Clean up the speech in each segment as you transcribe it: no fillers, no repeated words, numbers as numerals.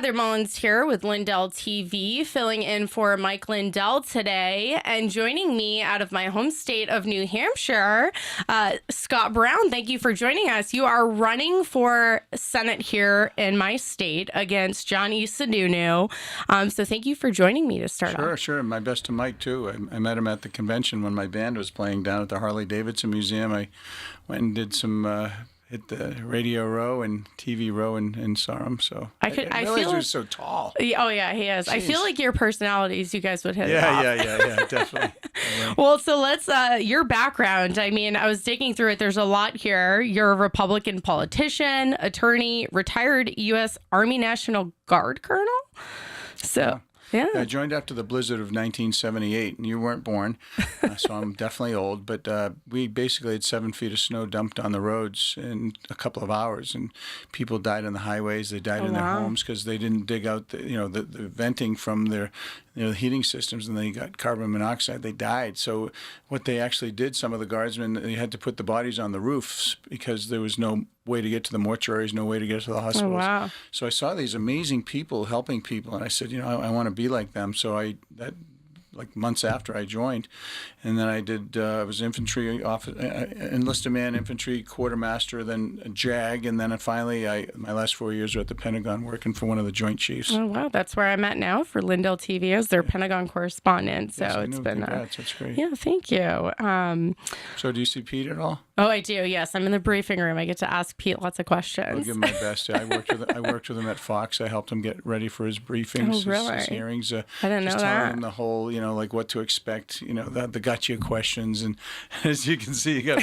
Heather Mullins here with Lindell TV, filling in for Mike Lindell today. And joining me out of my home state of New Hampshire, Scott Brown. Thank you for joining us. You are running for Senate here in my state against John E. Sununu. So thank you for joining me to start off. Sure. My best to Mike, too. I met him at the convention when my band was playing down at the Harley-Davidson Museum. I went and did some... hit the radio row and TV row and saw him. So I realized he was so tall. Oh yeah, he is. Jeez. I feel like your personalities, you guys would hit it off. Yeah, definitely. Well, so let's your background. I mean, I was digging through it. There's a lot here. You're a Republican politician, attorney, retired U.S. Army National Guard colonel. So. Yeah. I joined after the blizzard of 1978, and you weren't born, so I'm definitely old. But we basically had 7 feet of snow dumped on the roads in a couple of hours, and people died on the highways. They died in their homes because they didn't dig out the venting from their heating systems, and they got carbon monoxide. They died. So what they actually did, some of the guardsmen, they had to put the bodies on the roofs because there was no way to get to the mortuaries, no way to get to the hospitals. Oh, wow. So I saw these amazing people helping people, and I said, I want to be like them. So like months after I joined, and then I did. I was infantry enlisted man, infantry quartermaster, then a JAG, and then finally, my last 4 years were at the Pentagon working for one of the Joint Chiefs. Oh wow, that's where I'm at now for Lindell TV as their Pentagon correspondent. So yes, it's been that's great. Yeah, thank you. So do you see Pete at all? Oh, I do. Yes, I'm in the briefing room. I get to ask Pete lots of questions. I'll give him my best. I worked with him at Fox. I helped him get ready for his briefings, his hearings. I didn't know that. Telling him the whole, like what to expect. The gotcha questions, and as you can see, you got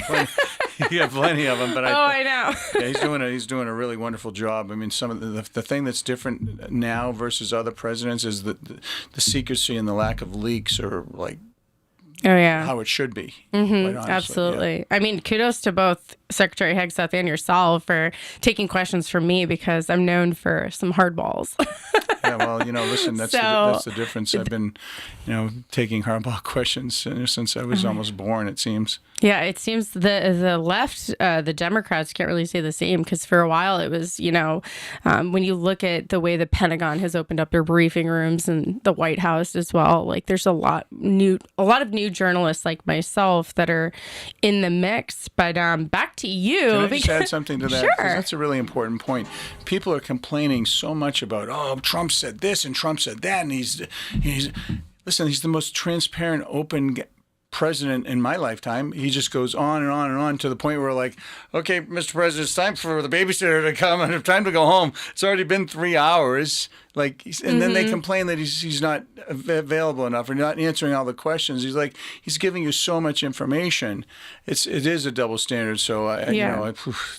plenty of them. But I know. Yeah, he's doing a really wonderful job. I mean, some of the thing that's different now versus other presidents is that the secrecy and the lack of leaks are like. Oh, yeah. How it should be. Mm-hmm. Absolutely. Yeah. I mean, kudos to both Secretary Hegseth and yourself for taking questions from me because I'm known for some hardballs. Yeah, well, listen, that's the difference. I've been, taking hardball questions since I was almost born, it seems. Yeah, it seems the left, the Democrats can't really say the same because for a while it was, when you look at the way the Pentagon has opened up their briefing rooms and the White House as well, like there's a lot of new journalists like myself that are in the mix. But back to you. Can I just add something to that? Sure. That's a really important point. People are complaining so much about, Trump said this and Trump said that, and he's the most transparent, open president in my lifetime. He just goes on and on and on to the point where like, okay, Mr. President, it's time for the babysitter to come and it's time to go home. It's already been 3 hours. And then they complain that he's not available enough or not answering all the questions. He's giving you so much information. It is a double standard. So it's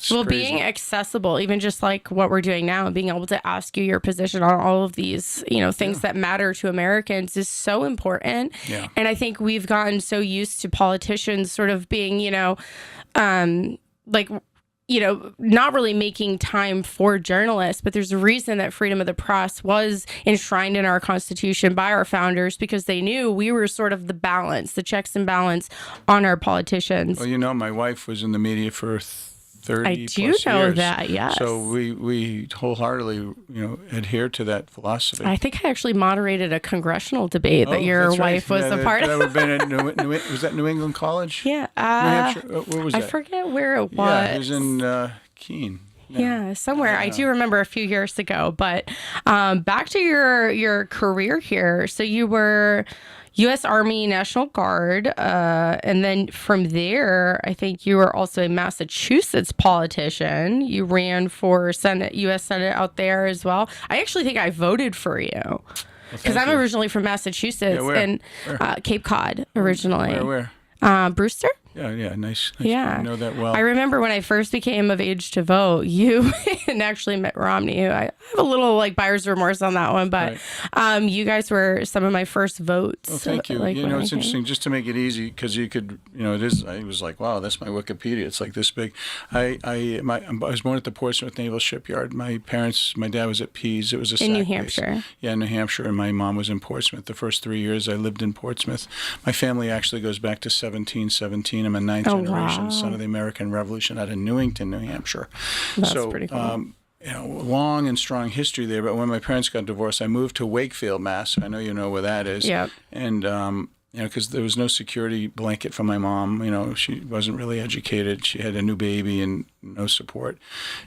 crazy. Being accessible, even just like what we're doing now, being able to ask you your position on all of these, things that matter to Americans is so important. Yeah. And I think we've gotten so used to politicians sort of being, not really making time for journalists, but there's a reason that freedom of the press was enshrined in our Constitution by our founders because they knew we were sort of the checks and balance on our politicians. Well, my wife was in the media for 30 I do plus know years. that, yes. So we wholheartedly, adhere to that philosophy. I think I actually moderated a congressional debate that your wife was a part of. That would have been at was that New England College? Yeah. New Hampshire? Where was that? I forget where it was. Yeah, it was in Keene. Yeah, somewhere. Yeah. I do remember a few years ago. But back to your career here. So you were U.S. Army National Guard. And then from there, I think you were also a Massachusetts politician. You ran for U.S. Senate out there as well. I actually think I voted for you because I'm originally from Massachusetts and Cape Cod originally. Where? Brewster? Yeah, nice. Yeah. I know that well. I remember when I first became of age to vote, you and actually Mitt Romney, who I have a little buyer's remorse on that one, but you guys were some of my first votes. Well, thank you. It's interesting, just to make it easy, because you could, I was like, wow, that's my Wikipedia. It's like this big. I was born at the Portsmouth Naval Shipyard. My dad was at Pease. It was a in New Hampshire. Base. Yeah, in New Hampshire, and my mom was in Portsmouth. The first 3 years I lived in Portsmouth. My family actually goes back to 1717. I'm a ninth generation son of the American Revolution out of Newington, New Hampshire. That's pretty cool. long and strong history there. But when my parents got divorced, I moved to Wakefield, Mass. I know you know where that is. Yeah. And because there was no security blanket for my mom. She wasn't really educated. She had a new baby and no support.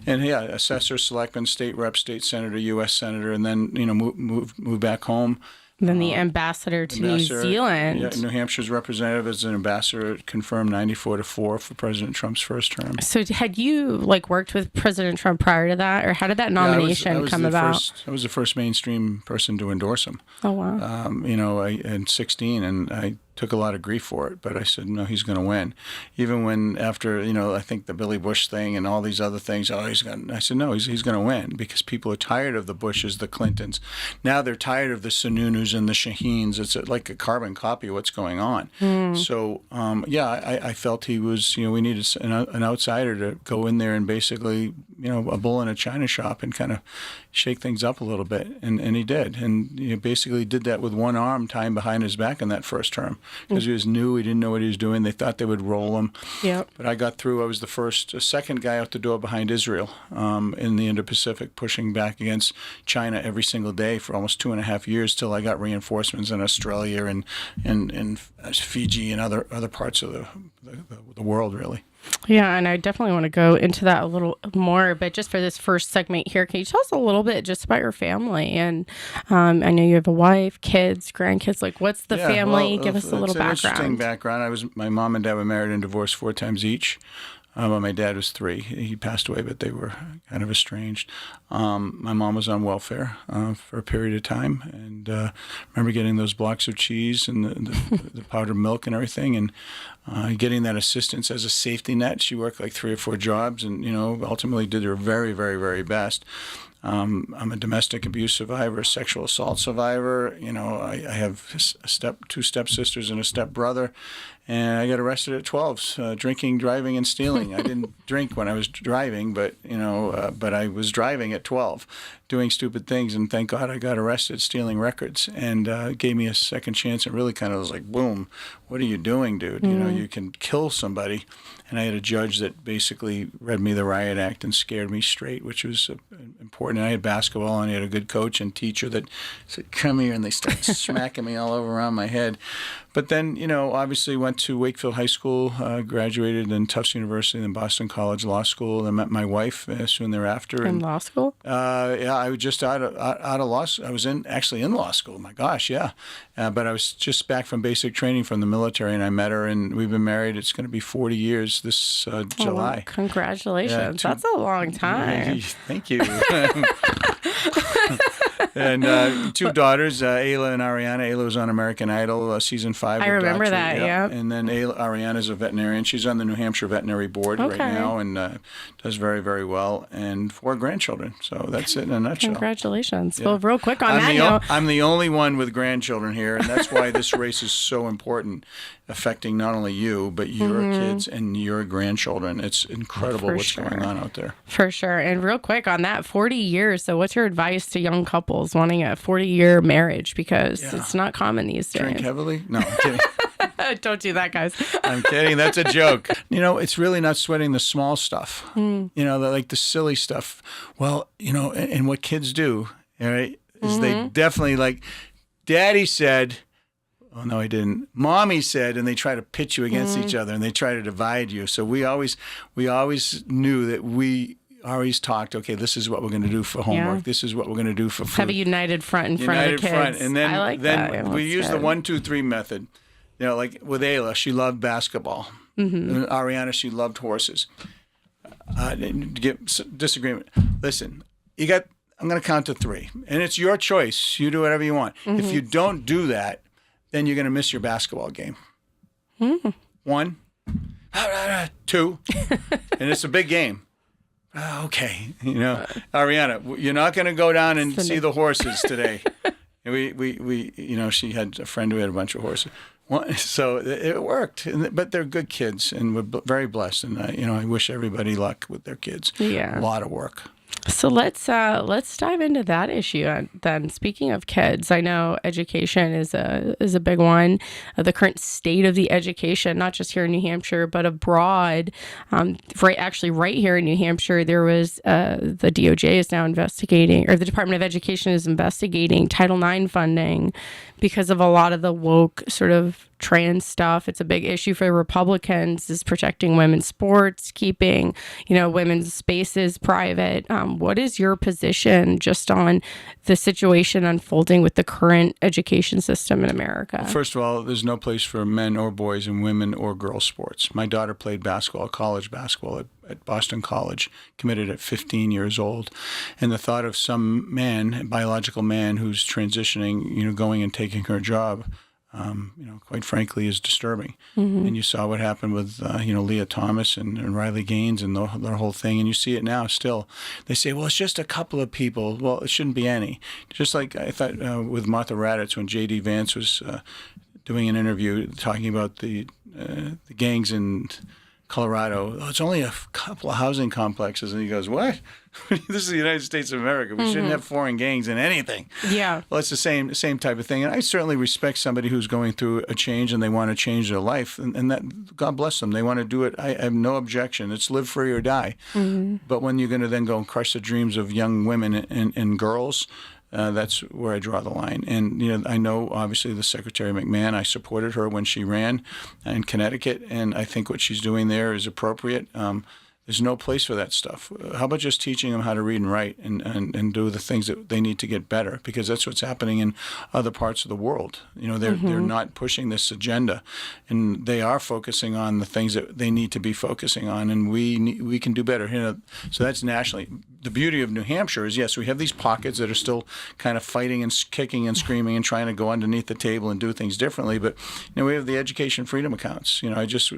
And yeah, assessor, selectman, state rep, state senator, U.S. senator, and then moved back home. Then the ambassador to New Zealand. Yeah, New Hampshire's representative as an ambassador, confirmed 94-4 for President Trump's first term. So had you worked with President Trump prior to that, or how did that nomination come about? I was the first mainstream person to endorse him. Oh, wow. In 16, and I took a lot of grief for it, but I said, no, he's going to win. Even when after, I think the Billy Bush thing and all these other things, I said, no, he's going to win, because people are tired of the Bushes, the Clintons. Now they're tired of the Sununus and the Shaheens. It's like a carbon copy of what's going on. So, I felt he was, we needed an outsider to go in there and basically, a bull in a china shop and kind of shake things up a little bit. And he did. And he basically did that with one arm tying behind his back in that first term. Because he was new, he didn't know what he was doing. They thought they would roll him. Yep. But I got through. I was the second guy out the door behind Israel in the Indo-Pacific, pushing back against China every single day for almost 2.5 years, till I got reinforcements in Australia and Fiji and other parts of the world, really. Yeah, and I definitely want to go into that a little more, but just for this first segment here, can you tell us a little bit just about your family? And I know you have a wife, kids, grandkids. What's the family? Give us a little background. It's an interesting background. My mom and dad were married and divorced 4 times each. My dad was 3. He passed away, but they were kind of estranged. My mom was on welfare for a period of time, and remember getting those blocks of cheese and the powdered milk and everything, and getting that assistance as a safety net. She worked 3 or 4 jobs, and ultimately did her very, very, very best. I'm a domestic abuse survivor, a sexual assault survivor. I have 2 stepsisters and a stepbrother. And I got arrested at 12, drinking, driving, and stealing. I didn't drink when I was driving, but I was driving at 12, doing stupid things. And thank God I got arrested stealing records, and gave me a second chance. And really kind of was like, boom, what are you doing, dude? You can kill somebody. And I had a judge that basically read me the riot act and scared me straight, which was important. And I had basketball, and I had a good coach and teacher that said, come here, and they started smacking me all over around my head. But then, obviously went to Wakefield High School, graduated in Tufts University, then Boston College Law School, and met my wife soon thereafter. In law school? Yeah, I was just out of law school. I was actually in law school. My gosh, yeah. But I was just back from basic training from the military, and I met her, and we've been married. It's going to be 40 years this July. Well, congratulations. That's a long time. Thank you. And 2 daughters, Ayla and Ariana. Ayla was on American Idol, season 5. I remember that, yeah. And then Ariana's a veterinarian. She's on the New Hampshire Veterinary Board right now, and does very, very well. And 4 grandchildren. So that's it in a nutshell. Congratulations. Yeah. Well, real quick on that note. I'm the only one with grandchildren here, and that's why this race is so important, affecting not only you, but your kids and your grandchildren. It's incredible what's going on out there. For sure. And real quick on that, 40 years. So what's your advice to young couples wanting a 40-year marriage? Because it's not common these days. Drink heavily? No, I'm kidding. Don't do that, guys. I'm kidding. That's a joke. it's really not sweating the small stuff. The silly stuff. Well, and what kids do, all right, is they definitely Daddy said, oh, no, I didn't. Mommy said, and they try to pit you against each other, and they try to divide you. So we always knew that we always talked, okay, this is what we're going to do for homework. Yeah. This is what we're going to do for food. Have a united front in front of the kids. Front. And then we use the 1, 2, 3 method. With Ayla, she loved basketball. And Ariana, she loved horses. Disagreement. Listen, I'm going to count to 3, and it's your choice. You do whatever you want. If you don't do that, then you're going to miss your basketball game. 1, 2, and it's a big game. Okay, Ariana, you're not going to go down and see the horses today. And we she had a friend who had a bunch of horses. So it worked, but they're good kids, and we're very blessed. And I wish everybody luck with their kids. Yeah, a lot of work. So let's dive into that issue then. Speaking of kids, I know education is a big one. The current state of the education, not just here in New Hampshire, but abroad. Right here in New Hampshire, there was the DOJ is now investigating, or the Department of Education is investigating Title IX funding because of a lot of the woke sort of trans stuff. It's a big issue for Republicans, is protecting women's sports, keeping, women's spaces private. What is your position just on the situation unfolding with the current education system in America? First of all, there's no place for men or boys in women or girls sports. My daughter played basketball, college basketball at Boston College, committed at 15 years old. And the thought of some man, a biological man who's transitioning, going and taking her job, quite frankly, is disturbing. Mm-hmm. And you saw what happened with, Leah Thomas and Riley Gaines and their whole thing. And you see it now still. They say, well, it's just a couple of people. Well, it shouldn't be any. Just like I thought with Martha Raddatz when J.D. Vance was doing an interview talking about the gangs in Colorado. Oh, it's only a couple of housing complexes. And he goes, what? This is the United States of America. We shouldn't have foreign gangs in anything. Yeah. Well, it's the same type of thing. And I certainly respect somebody who's going through a change and they want to change their life. And that, God bless them. They want to do it. I have no objection. It's live free or die. Mm-hmm. But when you're going to then go and crush the dreams of young women and girls, that's where I draw the line. And, I know, obviously, the Secretary McMahon, I supported her when she ran in Connecticut, and I think what she's doing there is appropriate. There's no place for that stuff. How about just teaching them how to read and write and do the things that they need to get better? Because that's what's happening in other parts of the world. They're not pushing this agenda, and they are focusing on the things that they need to be focusing on, and we can do better. So that's nationally. The beauty of New Hampshire is, yes, we have these pockets that are still kind of fighting and kicking and screaming and trying to go underneath the table and do things differently. But we have the education freedom accounts. I just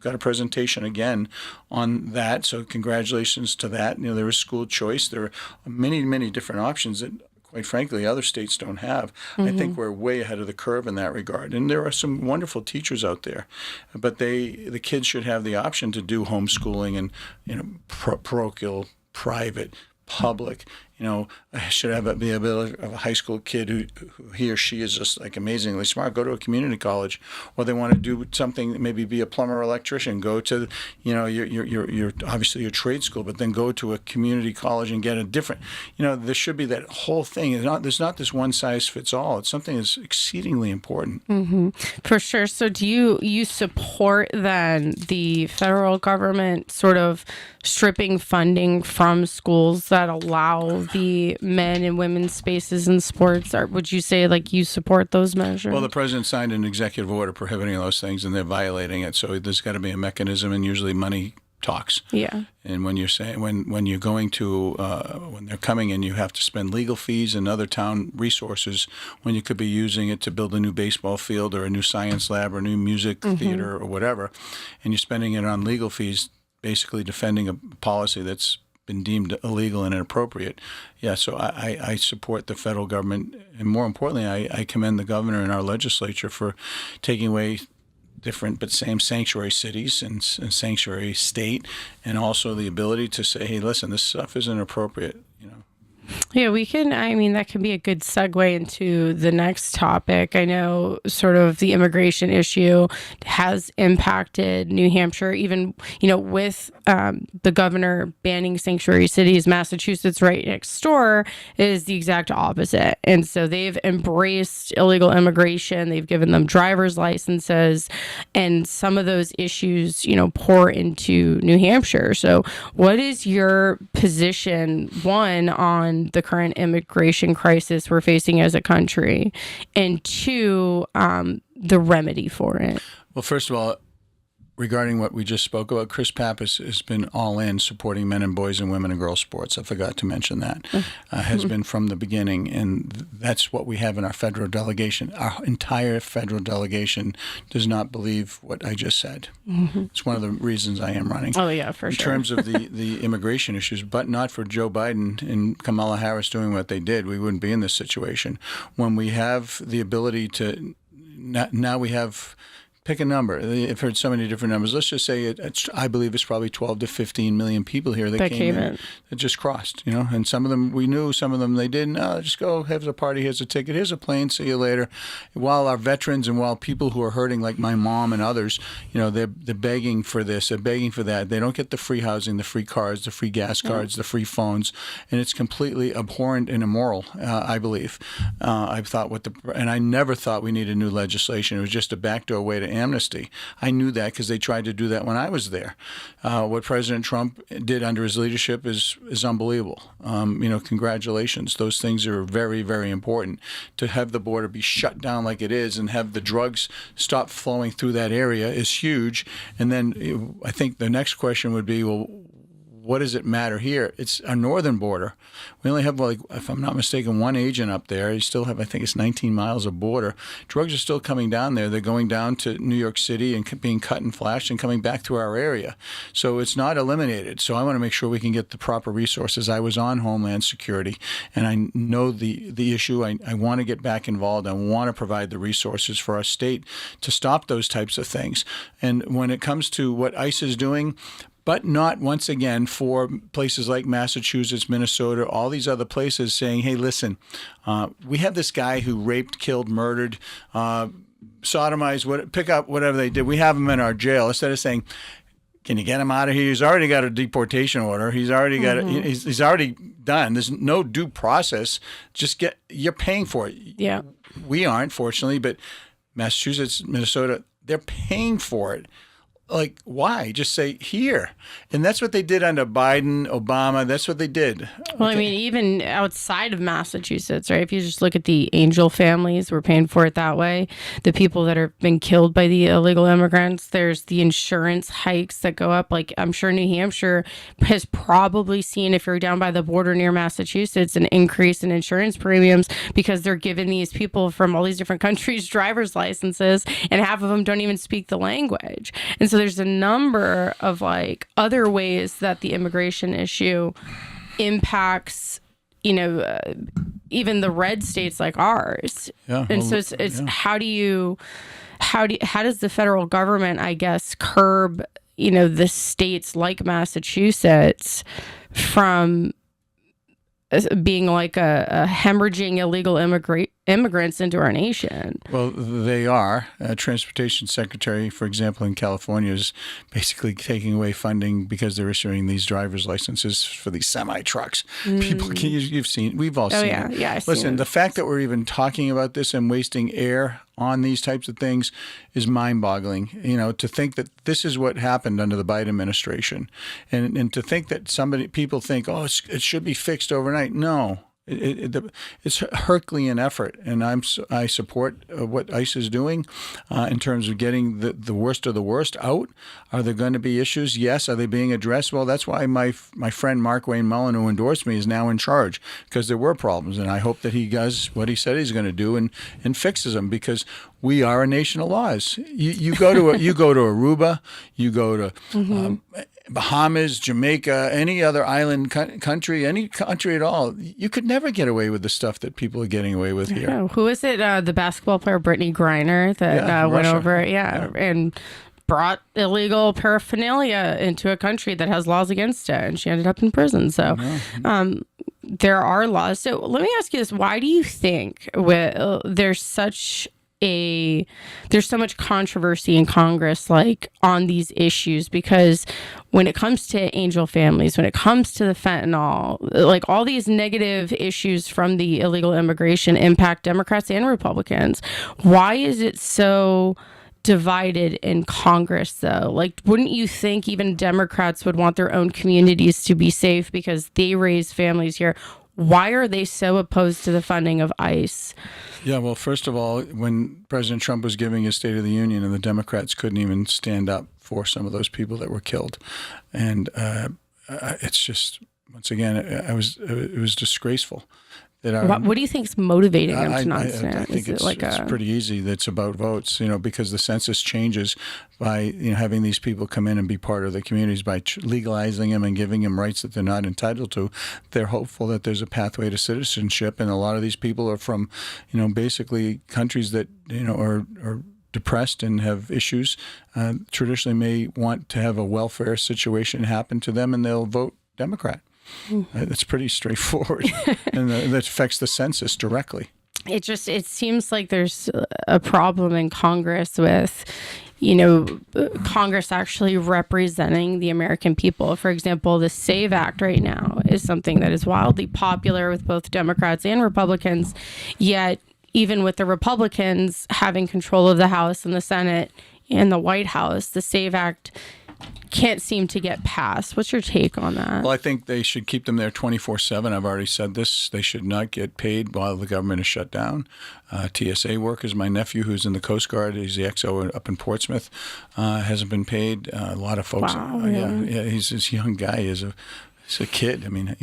got a presentation again on that. So congratulations to that. There is school choice. There are many, many different options that, quite frankly, other states don't have. Mm-hmm. I think we're way ahead of the curve in that regard. And there are some wonderful teachers out there, but the kids should have the option to do homeschooling and parochial, private, public. I should have the ability of a high school kid who he or she is just like amazingly smart, go to a community college, or they want to do something, maybe be a plumber or electrician, go to, your obviously your trade school, but then go to a community college and get a different, there should be that whole thing. There's not this one size fits all. It's something that's exceedingly important. Mm-hmm. For sure. So do you support then the federal government sort of stripping funding from schools that allow the men and women's spaces in sports? Or would you say you support those measures? Well, the president signed an executive order prohibiting those things, and they're violating it. So there's got to be a mechanism, and usually money talks. Yeah. And when you're saying when you're going to when they're coming in, you have to spend legal fees and other town resources when you could be using it to build a new baseball field or a new science lab or a new music theater or whatever, and you're spending it on legal fees, basically defending a policy that's been deemed illegal and inappropriate. Yeah, so I support the federal government, and more importantly, I commend the governor and our legislature for taking away different but same sanctuary cities and sanctuary state, and also the ability to say, hey, listen, this stuff isn't appropriate. Yeah, that can be a good segue into the next topic. I know sort of the immigration issue has impacted New Hampshire, even, with the governor banning sanctuary cities. Massachusetts, right next door, is the exact opposite. And so they've embraced illegal immigration. They've given them driver's licenses, and some of those issues, pour into New Hampshire. So what is your position, one, on the current immigration crisis we're facing as a country, and two, the remedy for it? Well, first of all, regarding what we just spoke about, Chris Pappas has been all in supporting men and boys and women and girls sports. I forgot to mention that. Has been from the beginning, and that's what we have in our federal delegation. Our entire federal delegation does not believe what I just said. Mm-hmm. It's one of the reasons I am running. Oh, yeah, for sure. In terms of the immigration issues, but not for Joe Biden and Kamala Harris doing what they did, we wouldn't be in this situation. When we have the ability to, now we have pick a number. I've heard so many different numbers. Let's just say I believe it's probably 12 to 15 million people here that came in, that just crossed, and some of them we knew, some of them they didn't. Just go, here's a party, here's a ticket, here's a plane, see you later. While our veterans and while people who are hurting, like my mom and others, they're begging for this, they're begging for that. They don't get the free housing, the free cars, the free gas cards, the free phones, and it's completely abhorrent and immoral, I believe. And I never thought we needed new legislation. It was just a backdoor way to amnesty. I knew that because they tried to do that when I was there. What President Trump did under his leadership is unbelievable. Congratulations. Those things are very, very important. To have the border be shut down like it is and have the drugs stop flowing through that area is huge. And then I think the next question would be, well, what does it matter here? It's our northern border. We only have, if I'm not mistaken, one agent up there. You still have, I think it's 19 miles of border. Drugs are still coming down there. They're going down to New York City and being cut and flashed and coming back through our area. So it's not eliminated. So I want to make sure we can get the proper resources. I was on Homeland Security, and I know the issue. I want to get back involved. I want to provide the resources for our state to stop those types of things. And when it comes to what ICE is doing, but not, once again, for places like Massachusetts, Minnesota, all these other places saying, hey, listen, we have this guy who raped, killed, murdered, sodomized, pick up whatever they did. We have him in our jail. Instead of saying, can you get him out of here? He's already got a deportation order. He's already got he's already done. There's no due process. You're paying for it. Yeah. We aren't, fortunately, but Massachusetts, Minnesota, they're paying for it. Like, why? Just say here. And that's what they did under Biden, Obama. That's what they did. Well, I mean, even outside of Massachusetts, right? If you just look at the Angel families, we're paying for it that way. The people that have been killed by the illegal immigrants, there's the insurance hikes that go up. Like, I'm sure New Hampshire has probably seen, if you're down by the border near Massachusetts, an increase in insurance premiums because they're giving these people from all these different countries driver's licenses, and half of them don't even speak the language. And so there's a number of other ways that the immigration issue impacts, even the red states like ours. Yeah, and so it's how does the federal government, I guess, curb, the states like Massachusetts from being like a hemorrhaging illegal immigrants into our nation? Well, they are. Transportation Secretary, for example, in California is basically taking away funding because they're issuing these driver's licenses for these semi-trucks. People, we've all seen it. Yeah, Listen, the fact that we're even talking about this and wasting air on these types of things is mind-boggling. To think that this is what happened under the Biden administration, and to think that people think, oh, it should be fixed overnight. No. It's a Herculean effort, and I support what ICE is doing in terms of getting the worst of the worst out. Are there going to be issues? Yes. Are they being addressed? Well, that's why my friend Mark Wayne Mullin, who endorsed me, is now in charge, because there were problems, and I hope that he does what he said he's going to do and fixes them, because we are a nation of laws. You go to Aruba, you go to Bahamas, Jamaica, any other island country, any country at all, you could never get away with the stuff that people are getting away with here. Yeah. Who is it? The basketball player Brittany Griner that went over, and brought illegal paraphernalia into a country that has laws against it, and she ended up in prison. So there are laws. So let me ask you this. Why do you think there's so much controversy in Congress on these issues? Because when it comes to angel families, when it comes to the fentanyl, all these negative issues from the illegal immigration impact Democrats and Republicans. Why is it so divided in Congress, though? Wouldn't you think even Democrats would want their own communities to be safe because they raise families here? Why are they so opposed to the funding of ICE? Yeah, well, first of all, when President Trump was giving his State of the Union, and the Democrats couldn't even stand up for some of those people that were killed, and it's just, once again, it was disgraceful. What do you think is motivating them to not stand? I think it's pretty easy. That's about votes, because the census changes by having these people come in and be part of the communities, by legalizing them and giving them rights that they're not entitled to. They're hopeful that there's a pathway to citizenship, and a lot of these people are from, basically countries that are depressed and have issues, traditionally may want to have a welfare situation happen to them, and they'll vote Democrat. That's pretty straightforward, and that affects the census directly. It seems like there's a problem in Congress with, Congress actually representing the American people. For example, the SAVE Act right now is something that is wildly popular with both Democrats and Republicans, yet even with the Republicans having control of the House and the Senate and the White House, the SAVE Act can't seem to get passed. What's your take on that? Well, I think they should keep them there 24/7. I've already said this. They should not get paid while the government is shut down. TSA workers, my nephew who's in the Coast Guard, he's the XO up in Portsmouth, hasn't been paid. A lot of folks. Wow, yeah, he's this young guy. He's a kid. I mean,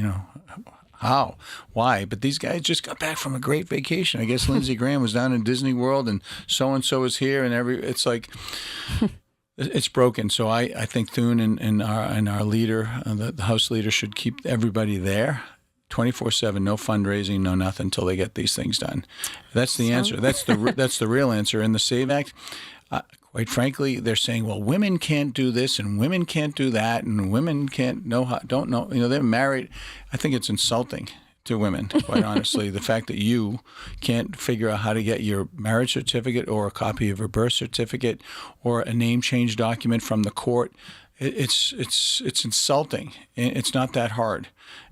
how? Why? But these guys just got back from a great vacation. I guess Lindsey Graham was down in Disney World, and so is here, and it's like... It's broken. So I think Thune and our leader, the House leader, should keep everybody there 24/7, no fundraising, no nothing until they get these things done. That's the answer. That's the real answer. In the SAVE Act, quite frankly, they're saying, well, women can't do this and women can't do that and women don't know. They're married. I think it's insulting to women, quite honestly. The fact that you can't figure out how to get your marriage certificate or a copy of a birth certificate or a name change document from the court, it's insulting. It's not that hard.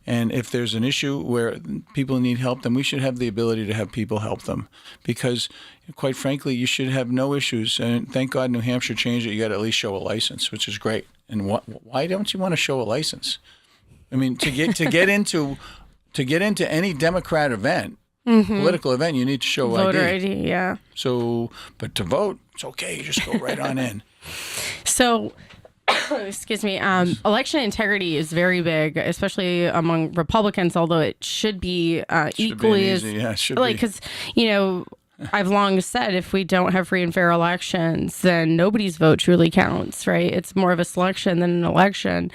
And if there's an issue where people need help, then we should have the ability to have people help them. Because, quite frankly, you should have no issues. And thank God New Hampshire changed it. You got to at least show a license, which is great. And why don't you want to show a license? I mean, to get into any Democrat event, political event, you need to show voter ID. Yeah. So, but to vote, it's okay. You just go right on in. So, excuse me. Election integrity is very big, especially among Republicans. Although it should be equally as because I've long said if we don't have free and fair elections, then nobody's vote truly counts, right? It's more of a selection than an election.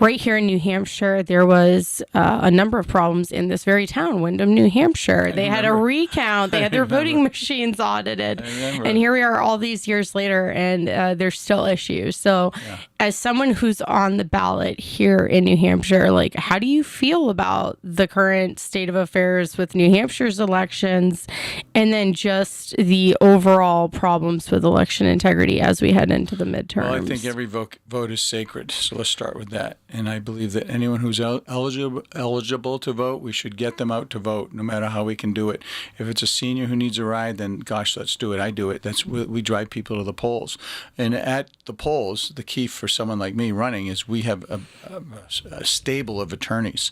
Right here in New Hampshire, there was a number of problems in this very town, Windham, New Hampshire. They had a recount. They had their voting machines audited. And here we are all these years later, and there's still issues. So as someone who's on the ballot here in New Hampshire, how do you feel about the current state of affairs with New Hampshire's elections and then just the overall problems with election integrity as we head into the midterms? Well, I think every vote is sacred, so let's start with that. And I believe that anyone who's eligible to vote, we should get them out to vote, no matter how we can do it. If it's a senior who needs a ride, then gosh, let's do it. I do it. We drive people to the polls. And at the polls, the key for someone like me running is we have a stable of attorneys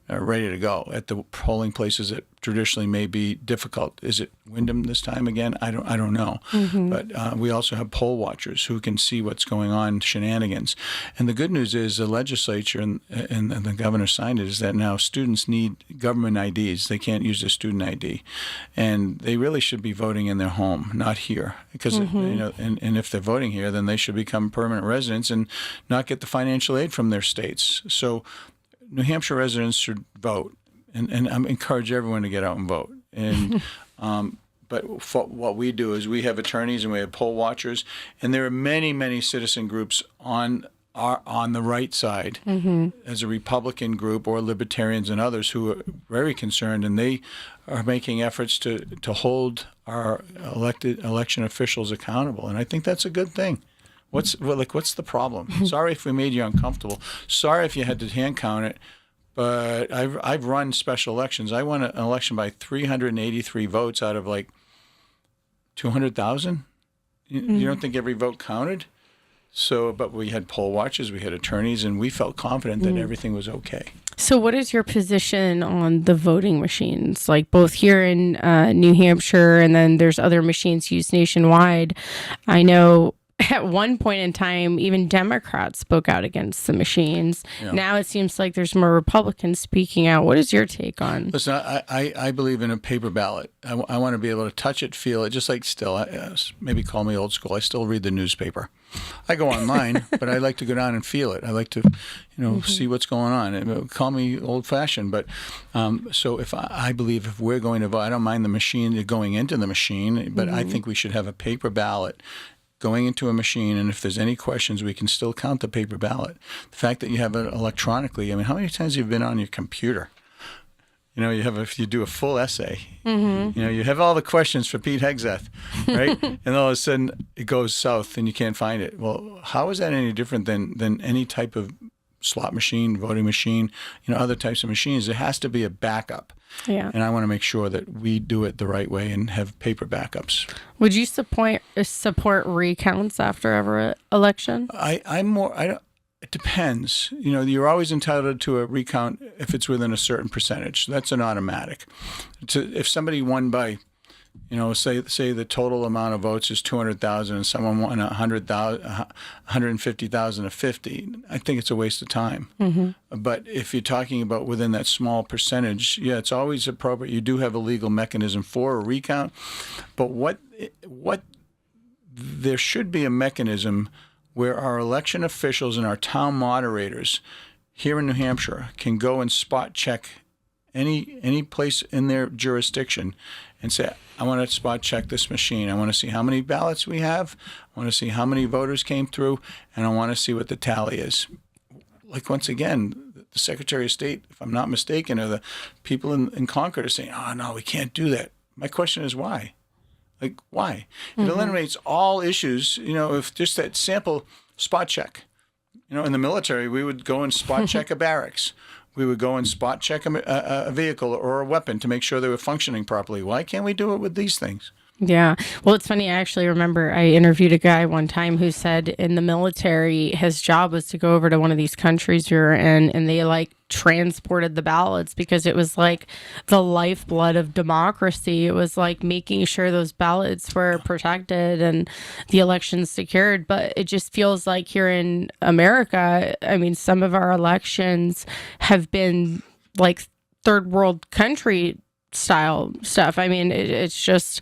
ready to go at the polling places that traditionally may be difficult. Is it Windham this time again? I don't know. But we also have poll watchers who can see what's going on, shenanigans. And the good news is the legislature and the governor signed it is that now students need government IDs. They can't use their student ID. And they really should be voting in their home, not here. Because and if they're voting here, then they should become permanent residents and not get the financial aid from their states. So New Hampshire residents should vote, and I encourage everyone to get out and vote. And but what we do is we have attorneys and we have poll watchers, and there are many, many citizen groups on the right side, as a Republican group or libertarians and others who are very concerned, and they are making efforts to hold our election officials accountable, and I think that's a good thing. What's the problem? Sorry if we made you uncomfortable. Sorry if you had to hand count it. But I've run special elections. I won an election by 383 votes out of 200,000. You don't think every vote counted? So, but we had poll watchers, we had attorneys, and we felt confident that everything was okay. So what is your position on the voting machines, both here in New Hampshire and then there's other machines used nationwide? I know at one point in time, even Democrats spoke out against the machines. Yeah. Now it seems like there's more Republicans speaking out. What is your take on? Listen, I believe in a paper ballot. I want to be able to touch it, feel it, just like still, maybe call me old school. I still read the newspaper. I go online, but I like to go down and feel it. I like to, see what's going on. Call me old fashioned, but so if I believe if we're going to vote, I don't mind the machine going into the machine, but I think we should have a paper ballot going into a machine, and if there's any questions, we can still count the paper ballot. The fact that you have it electronically, I mean, how many times have you been on your computer? If you do a full essay, you have all the questions for Pete Hegseth, right? And all of a sudden it goes south and you can't find it. Well, how is that any different than any type of slot machine, voting machine, other types of machines? There has to be a backup. Yeah. And I want to make sure that we do it the right way and have paper backups. Would you support recounts after every election? It depends. You're always entitled to a recount if it's within a certain percentage. That's an automatic. If somebody won by, say the total amount of votes is 200,000 and someone won 150,000 to 50, I think it's a waste of time. Mm-hmm. But if you're talking about within that small percentage, yeah, it's always appropriate. You do have a legal mechanism for a recount, but what there should be a mechanism where our election officials and our town moderators here in New Hampshire can go and spot check any place in their jurisdiction and say, I want to spot check this machine. I want to see how many ballots we have. I want to see how many voters came through, and I want to see what the tally is. Like, once again, the Secretary of State, if I'm not mistaken, or the people in Concord are saying, oh, no, we can't do that. My question is why? Like, why? It eliminates all issues, if just that sample spot check. In the military, we would go and spot check a barracks. We would go and spot check a vehicle or a weapon to make sure they were functioning properly. Why can't we do it with these things? Yeah. Well, it's funny. I actually remember I interviewed a guy one time who said in the military, his job was to go over to one of these countries you're in, and they transported the ballots because it was like the lifeblood of democracy. It was like making sure those ballots were protected and the elections secured. But it just feels like here in America, I mean, some of our elections have been like third world country style stuff. I mean, it's just...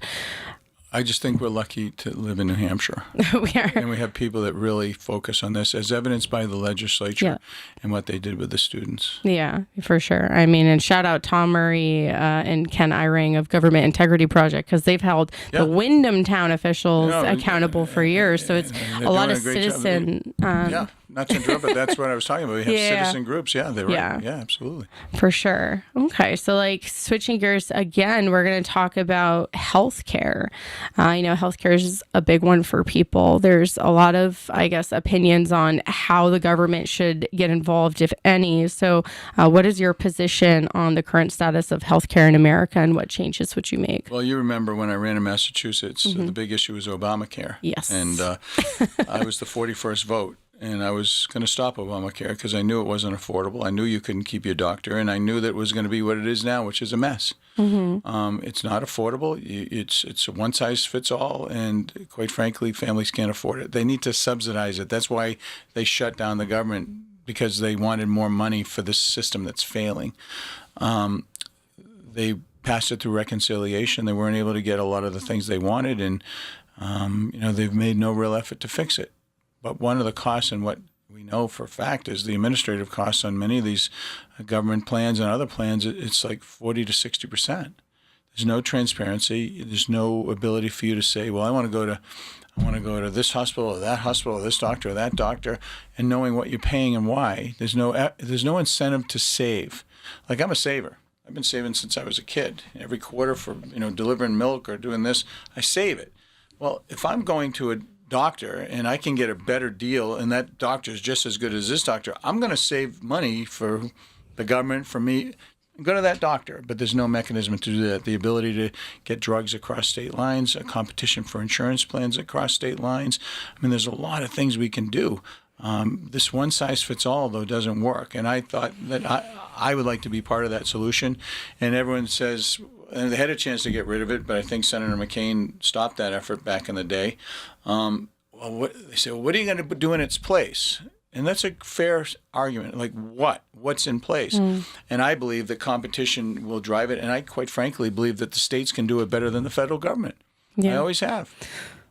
I just think we're lucky to live in New Hampshire. We are. And we have people that really focus on this, as evidenced by the legislature and what they did with the students. Yeah, for sure. I mean, and shout out Tom Murray and Ken Eyring of Government Integrity Project, because they've held the Wyndham town officials accountable for years. So it's a lot of citizen... Not to interrupt, but that's what I was talking about. We have citizen groups. Yeah, they're right. Yeah, absolutely. For sure. Okay. So switching gears again, we're going to talk about healthcare. Healthcare is a big one for people. There's a lot of, opinions on how the government should get involved, if any. So what is your position on the current status of healthcare in America, and what changes would you make? Well, you remember when I ran in Massachusetts, the big issue was Obamacare. Yes. And I was the 41st vote. And I was going to stop Obamacare because I knew it wasn't affordable. I knew you couldn't keep your doctor, and I knew that it was going to be what it is now, which is a mess. It's not affordable. It's a one-size-fits-all, and quite frankly, families can't afford it. They need to subsidize it. That's why they shut down the government, because they wanted more money for this system that's failing. They passed it through reconciliation. They weren't able to get a lot of the things they wanted, and they've made no real effort to fix it. But one of the costs, and what we know for a fact, is the administrative costs on many of these government plans and other plans. It's like 40 to 60%. There's no transparency. There's no ability for you to say, well, I want to go to this hospital or that hospital or this doctor or that doctor, and knowing what you're paying and why. There's no incentive to save. Like, I'm a saver. I've been saving since I was a kid. Every quarter for delivering milk or doing this, I save it. Well, if I'm going to a doctor and I can get a better deal and that doctor is just as good as this doctor, I'm going to save money for the government, for me. Go to that doctor, but there's no mechanism to do that. The ability to get drugs across state lines, a competition for insurance plans across state lines. I mean, there's a lot of things we can do. This one-size-fits-all, though, doesn't work. And I thought that I would like to be part of that solution. And everyone says, and they had a chance to get rid of it, but I think Senator McCain stopped that effort back in the day. Well, they say, well, what are you going to do in its place? And that's a fair argument. Like what? What's in place? And I believe that competition will drive it. And I quite frankly believe that the states can do it better than the federal government. I always have.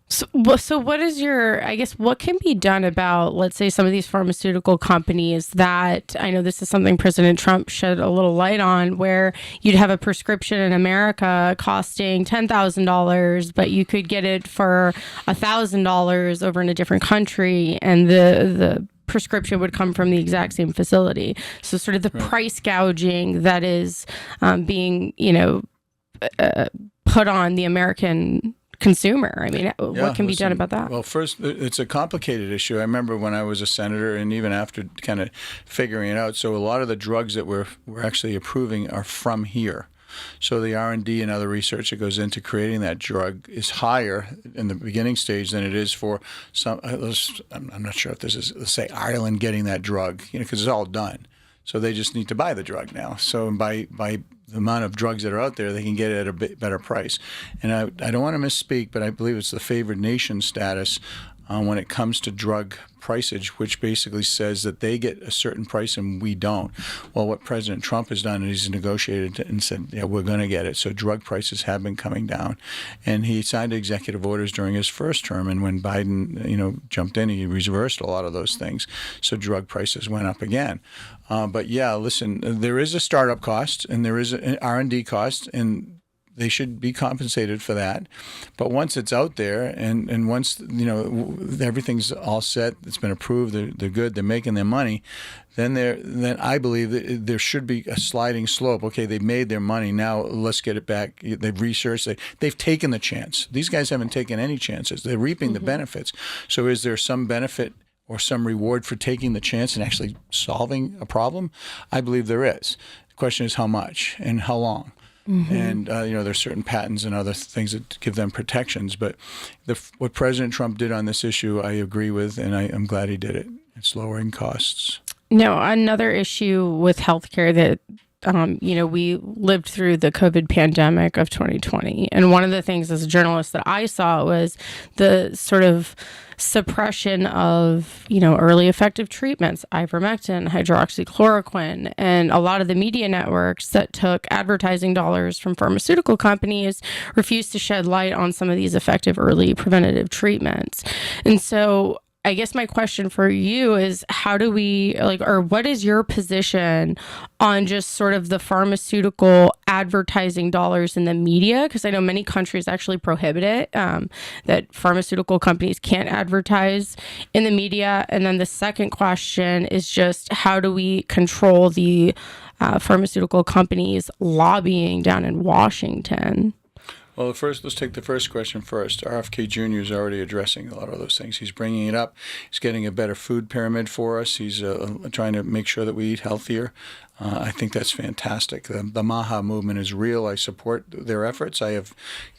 So what is what can be done about, let's say, some of these pharmaceutical companies that, I know this is something President Trump shed a little light on, where you'd have a prescription in America costing $10,000, but you could get it for $1,000 over in a different country, and the prescription would come from the exact same facility. So sort of the price gouging that is being, put on the American consumer. I mean, what can be done about that? Well, first, it's a complicated issue. I remember when I was a senator, and even after kind of figuring it out. So a lot of the drugs that we're actually approving are from here. So the R&D and other research that goes into creating that drug is higher in the beginning stage than it is for some. I'm not sure if this is, let's say, Ireland getting that drug, because it's all done. So they just need to buy the drug now. So by the amount of drugs that are out there, they can get it at a bit better price. And I don't want to misspeak, but I believe it's the favored nation status when it comes to drug pricage, which basically says that they get a certain price and we don't. Well, what President Trump has done is he's negotiated and said, yeah, we're going to get it. So drug prices have been coming down. And he signed executive orders during his first term. And when Biden, jumped in, he reversed a lot of those things. So drug prices went up again. But yeah, listen, there is a startup cost and there is an R&D cost, and they should be compensated for that. But once it's out there and once, everything's all set, it's been approved, they're good, they're making their money, then I believe that there should be a sliding slope. Okay, they've made their money, now let's get it back. They've researched, they've taken the chance. These guys haven't taken any chances. They're reaping the benefits. So is there some benefit or some reward for taking the chance and actually solving a problem? I believe there is. The question is how much and how long. And, there's certain patents and other things that give them protections. But what President Trump did on this issue, I agree with, and I'm glad he did it. It's lowering costs. No, another issue with healthcare that, we lived through the COVID pandemic of 2020. And one of the things as a journalist that I saw was the sort of suppression of, early effective treatments, ivermectin, hydroxychloroquine, and a lot of the media networks that took advertising dollars from pharmaceutical companies refused to shed light on some of these effective early preventative treatments. And so I guess my question for you is, how do we, or what is your position on just sort of the pharmaceutical advertising dollars in the media? Because I know many countries actually prohibit it, that pharmaceutical companies can't advertise in the media. And then the second question is just, how do we control the pharmaceutical companies lobbying down in Washington? Well, let's take the first question first. RFK Jr. is already addressing a lot of those things. He's bringing it up. He's getting a better food pyramid for us. He's trying to make sure that we eat healthier. I think that's fantastic. The MAHA movement is real. I support their efforts. I have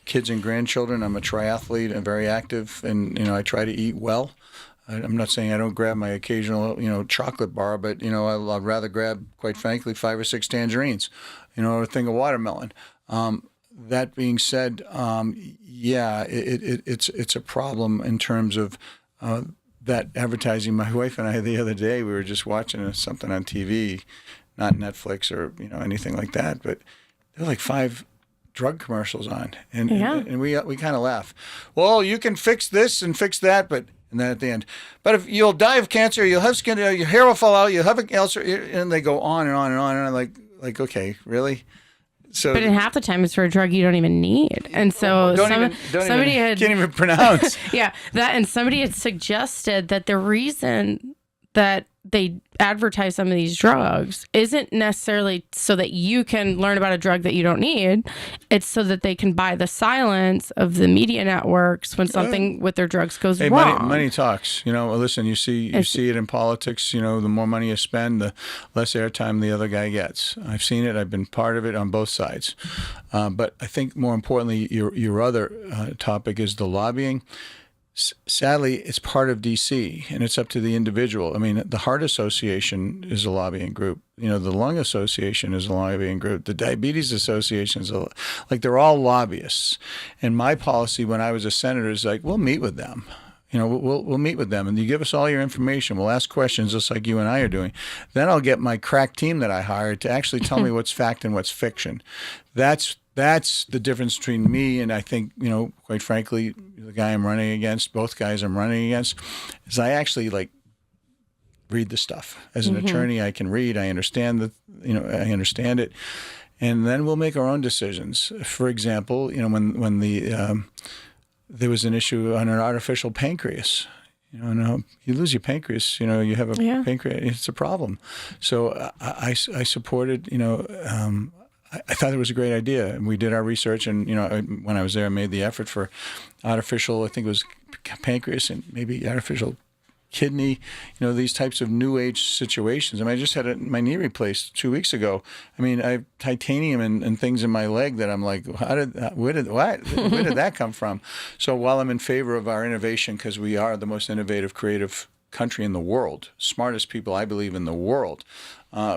kids and grandchildren. I'm a triathlete and very active, and I try to eat well. I'm not saying I don't grab my occasional, chocolate bar, but I'd rather grab, quite frankly, 5 or 6 tangerines, or a thing of watermelon. That being said, it's a problem in terms of that advertising. My wife and I, the other day, we were just watching something on TV, not Netflix or anything like that, but there were like 5 drug commercials on, and we kind of laugh. Well, you can fix this and fix that, and then at the end, but if you'll die of cancer, you'll have skin, your hair will fall out, you'll have an ulcer, and they go on and on and on, and I'm like, okay, really? So, but in half the time, it's for a drug you don't even need, and so can't even pronounce. Yeah, and somebody had suggested that the reason that they advertise some of these drugs isn't necessarily so that you can learn about a drug that you don't need. It's so that they can buy the silence of the media networks when something with their drugs goes wrong. Money talks. Listen, you see it in politics. The more money you spend, the less airtime the other guy gets. I've seen it. I've been part of it on both sides. But I think more importantly, your other topic is the lobbying. Sadly, it's part of D.C., and it's up to the individual. I mean, the Heart Association is a lobbying group. The Lung Association is a lobbying group. The Diabetes Association is they're all lobbyists. And my policy when I was a senator is we'll meet with them. We'll meet with them, and you give us all your information. We'll ask questions just like you and I are doing. Then I'll get my crack team that I hired to actually tell me what's fact and what's fiction. That's the difference between me and, I think, quite frankly, the guy I'm running against, both guys I'm running against, is I actually read the stuff. As an attorney, I can read. I understand I understand it, and then we'll make our own decisions. For example, when there was an issue on an artificial pancreas. You lose your pancreas. You have a pancreas. It's a problem. So I supported. I thought it was a great idea, and we did our research. And when I was there, I made the effort for artificial. I think it was pancreas and maybe artificial kidney, these types of new age situations. I just had my knee replaced 2 weeks ago. I have titanium and things in my leg that I'm like, where did that come from? So while I'm in favor of our innovation, because we are the most innovative, creative country in the world, smartest people, I believe, in the world,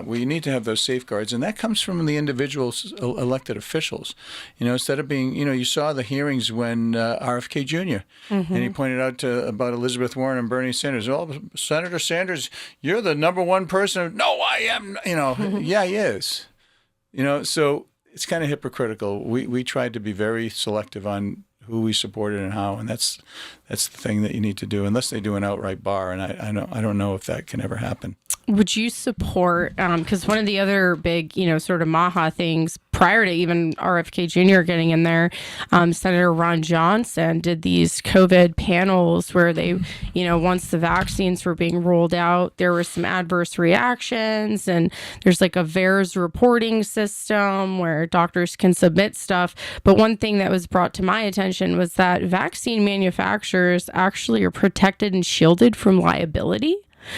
we need to have those safeguards, and that comes from the individual elected officials. Instead of being, you saw the hearings when RFK Jr. And he pointed out about Elizabeth Warren and Bernie Sanders. Oh, Senator Sanders, you're the number one person. No, I am. Yeah, he is. So it's kind of hypocritical. We tried to be very selective on who we supported and how, and that's the thing that you need to do, unless they do an outright bar, and I don't know if that can ever happen. Would you support, because one of the other big, sort of Maha things prior to even RFK Jr. getting in there, Senator Ron Johnson did these COVID panels where they, once the vaccines were being rolled out, there were some adverse reactions, and there's a VAERS reporting system where doctors can submit stuff. But one thing that was brought to my attention was that vaccine manufacturers actually are protected and shielded from liability.